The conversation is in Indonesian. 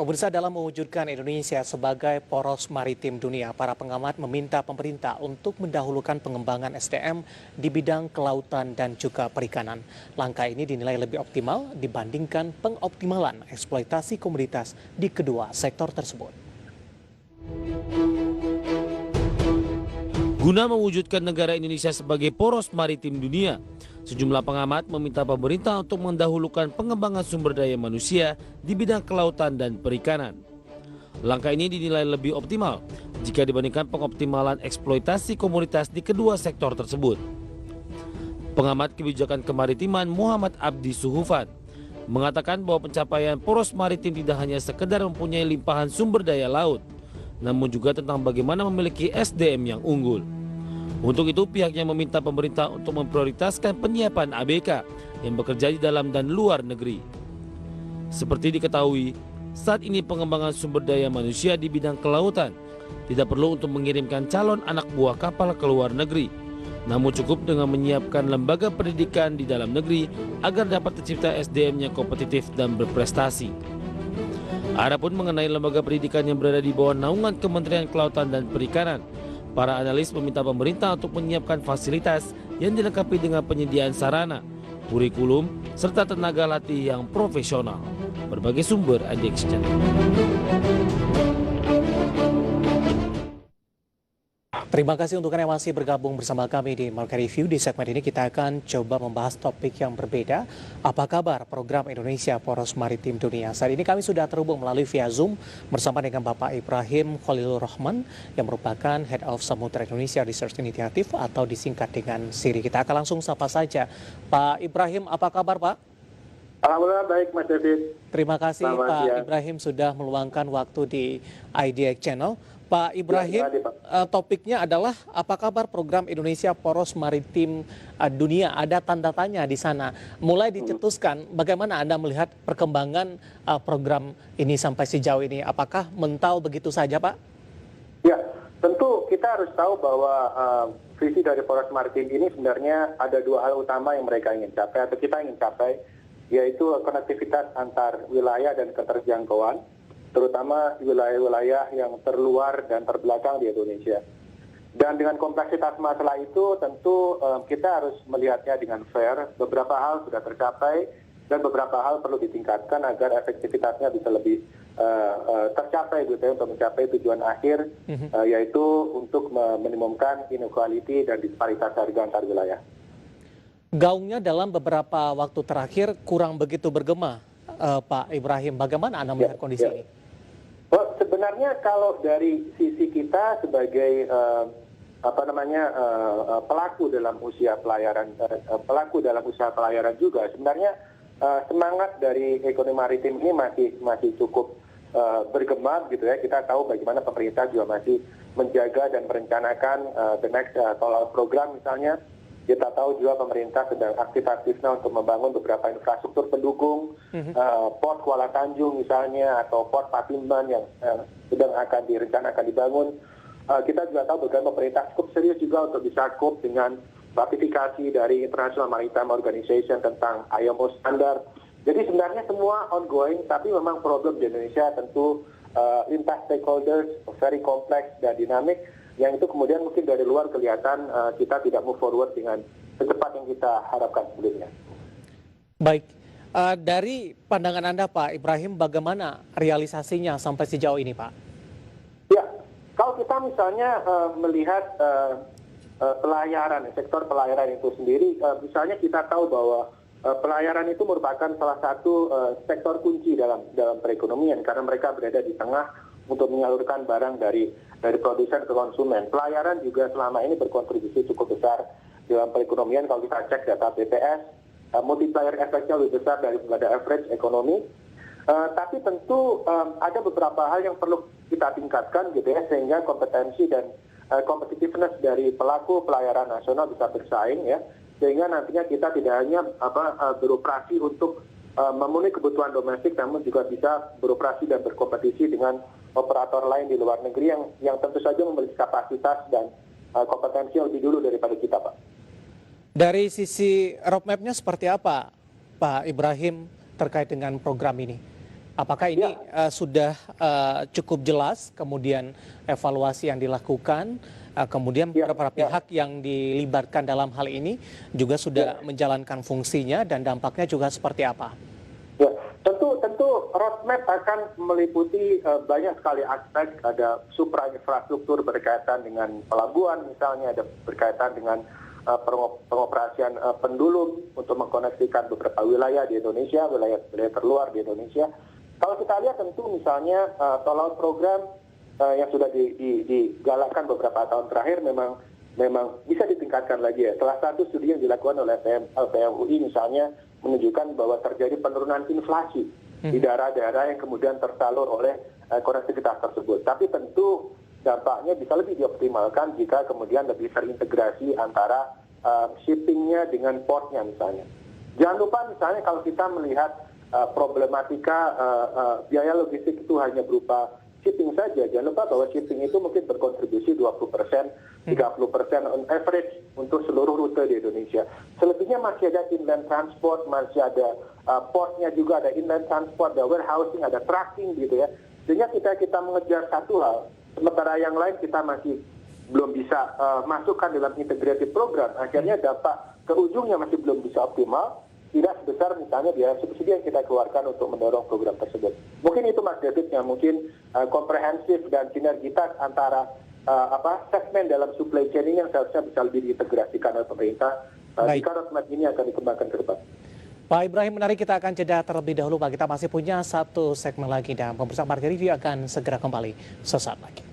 Pemirsa, dalam mewujudkan Indonesia sebagai poros maritim dunia, para pengamat meminta pemerintah untuk mendahulukan pengembangan SDM di bidang kelautan dan juga perikanan. Langkah ini dinilai lebih optimal dibandingkan pengoptimalan eksploitasi komoditas di kedua sektor tersebut. Guna mewujudkan negara Indonesia sebagai poros maritim dunia, sejumlah pengamat meminta pemerintah untuk mendahulukan pengembangan sumber daya manusia di bidang kelautan dan perikanan. Langkah ini dinilai lebih optimal jika dibandingkan pengoptimalan eksploitasi komoditas di kedua sektor tersebut. Pengamat kebijakan kemaritiman Muhammad Abdi Suhufan mengatakan bahwa pencapaian poros maritim tidak hanya sekedar mempunyai limpahan sumber daya laut, namun juga tentang bagaimana memiliki SDM yang unggul. Untuk itu pihaknya meminta pemerintah untuk memprioritaskan penyiapan ABK yang bekerja di dalam dan luar negeri. Seperti diketahui, saat ini pengembangan sumber daya manusia di bidang kelautan tidak perlu untuk mengirimkan calon anak buah kapal ke luar negeri, namun cukup dengan menyiapkan lembaga pendidikan di dalam negeri agar dapat tercipta SDM yang kompetitif dan berprestasi. Adapun mengenai lembaga pendidikan yang berada di bawah naungan Kementerian Kelautan dan Perikanan, para analis meminta pemerintah untuk menyiapkan fasilitas yang dilengkapi dengan penyediaan sarana, kurikulum, serta tenaga latih yang profesional. Berbagai sumber IDX Channel. Terima kasih untuk Anda yang masih bergabung bersama kami di Market Review. Di segmen ini kita akan coba membahas topik yang berbeda. Apa kabar program Indonesia Poros Maritim Dunia? Saat ini kami sudah terhubung melalui via Zoom bersama dengan Bapak Ibrahim Khalilur Rahman yang merupakan Head of Samudra Indonesia Research Initiative atau disingkat dengan SIRI. Kita akan langsung sapa saja. Pak Ibrahim, apa kabar Pak? Alhamdulillah baik Mas David. Terima kasih Selamat Pak siang. Ibrahim sudah meluangkan waktu di IDX Channel. Pak Ibrahim, topiknya adalah apa kabar program Indonesia Poros Maritim Dunia? Ada tanda tanya di sana. Mulai dicetuskan, bagaimana Anda melihat perkembangan program ini sampai sejauh ini? Apakah mental begitu saja, Pak? Ya, tentu kita harus tahu bahwa visi dari Poros Maritim ini sebenarnya ada dua hal utama yang mereka ingin capai atau kita ingin capai, yaitu konektivitas antar wilayah dan keterjangkauan, terutama wilayah-wilayah yang terluar dan terbelakang di Indonesia. Dan dengan kompleksitas masalah itu tentu kita harus melihatnya dengan fair. Beberapa hal sudah tercapai dan beberapa hal perlu ditingkatkan agar efektivitasnya bisa lebih tercapai gitu ya, untuk mencapai tujuan akhir, yaitu untuk meminimumkan inequality dan disparitas harga antar wilayah. Gaungnya dalam beberapa waktu terakhir kurang begitu bergema, Pak Ibrahim. Bagaimana Anda melihat kondisi ini? Sebenarnya kalau dari sisi kita sebagai pelaku dalam usaha pelayaran juga, sebenarnya semangat dari ekonomi maritim ini masih cukup bergema gitu ya. Kita tahu bagaimana pemerintah juga masih menjaga dan merencanakan the next program misalnya. Kita tahu juga pemerintah sedang aktif-aktifnya untuk membangun beberapa infrastruktur pendukung, Port Kuala Tanjung misalnya, atau Port Patimban yang sedang akan direncanakan dibangun. Kita juga tahu bagaimana pemerintah cukup serius juga untuk bisa cope dengan ratifikasi dari International Maritime Organization tentang IMO standar. Jadi sebenarnya semua ongoing, tapi memang problem di Indonesia tentu lintas stakeholders, very complex dan dinamik, yang itu kemudian mungkin dari luar kelihatan kita tidak move forward dengan secepat yang kita harapkan sebelumnya. Baik, dari pandangan Anda Pak Ibrahim, bagaimana realisasinya sampai sejauh ini Pak? Ya, kalau kita misalnya melihat pelayaran, sektor pelayaran itu sendiri, misalnya kita tahu bahwa pelayaran itu merupakan salah satu sektor kunci dalam perekonomian karena mereka berada di tengah untuk menyalurkan barang dari produsen ke konsumen. Pelayaran juga selama ini berkontribusi cukup besar dalam perekonomian. Kalau kita cek data BPS, multiplier efeknya lebih besar daripada average ekonomi. Tapi tentu ada beberapa hal yang perlu kita tingkatkan gitu ya, sehingga kompetensi dan competitiveness dari pelaku pelayaran nasional bisa bersaing ya, sehingga nantinya kita tidak hanya beroperasi untuk memenuhi kebutuhan domestik, namun juga bisa beroperasi dan berkompetisi dengan operator lain di luar negeri yang tentu saja memiliki kapasitas dan kompetensi yang lebih dulu daripada kita, Pak. Dari sisi roadmap-nya seperti apa, Pak Ibrahim, terkait dengan program ini? Apakah ini sudah cukup jelas, kemudian evaluasi yang dilakukan, kemudian beberapa pihak yang dilibatkan dalam hal ini juga sudah menjalankan fungsinya dan dampaknya juga seperti apa? Ya, tentu roadmap akan meliputi banyak sekali aspek. Ada supra infrastruktur berkaitan dengan pelabuhan misalnya, ada berkaitan dengan pengoperasian pendulum untuk mengkoneksikan beberapa wilayah di Indonesia, wilayah terluar di Indonesia. Kalau kita lihat tentu misalnya tol laut program yang sudah digalakkan beberapa tahun terakhir memang bisa ditingkatkan lagi ya. Salah satu studi yang dilakukan oleh LPMUI misalnya menunjukkan bahwa terjadi penurunan inflasi di daerah-daerah yang kemudian tersalur oleh konektivitas tersebut. Tapi tentu dampaknya bisa lebih dioptimalkan jika kemudian lebih terintegrasi antara shippingnya dengan portnya misalnya. Jangan lupa misalnya kalau kita melihat problematika biaya logistik itu hanya berupa shipping saja. Jangan lupa bahwa shipping itu mungkin berkontribusi 20%, 30% on average untuk seluruh rute di Indonesia. Selebihnya masih ada inland transport, masih ada portnya juga, ada inland transport, ada warehousing, ada trucking gitu ya. Sehingga kita mengejar satu hal, sementara yang lain kita masih belum bisa masukkan dalam integrated program. Akhirnya dampak ke ujungnya masih belum bisa optimal. Tidak sebesar misalnya biaya subsidi yang kita keluarkan untuk mendorong program tersebut. Mungkin itu Mas David yang mungkin komprehensif dan sinergitas antara segmen dalam supply chain ini yang seharusnya bisa lebih diintegrasikan oleh pemerintah. Jika roadmap ini akan dikembangkan ke depan. Pak Ibrahim, menarik, kita akan jeda terlebih dahulu Pak. Kita masih punya satu segmen lagi dan pemirsa Market Review akan segera kembali sesaat lagi.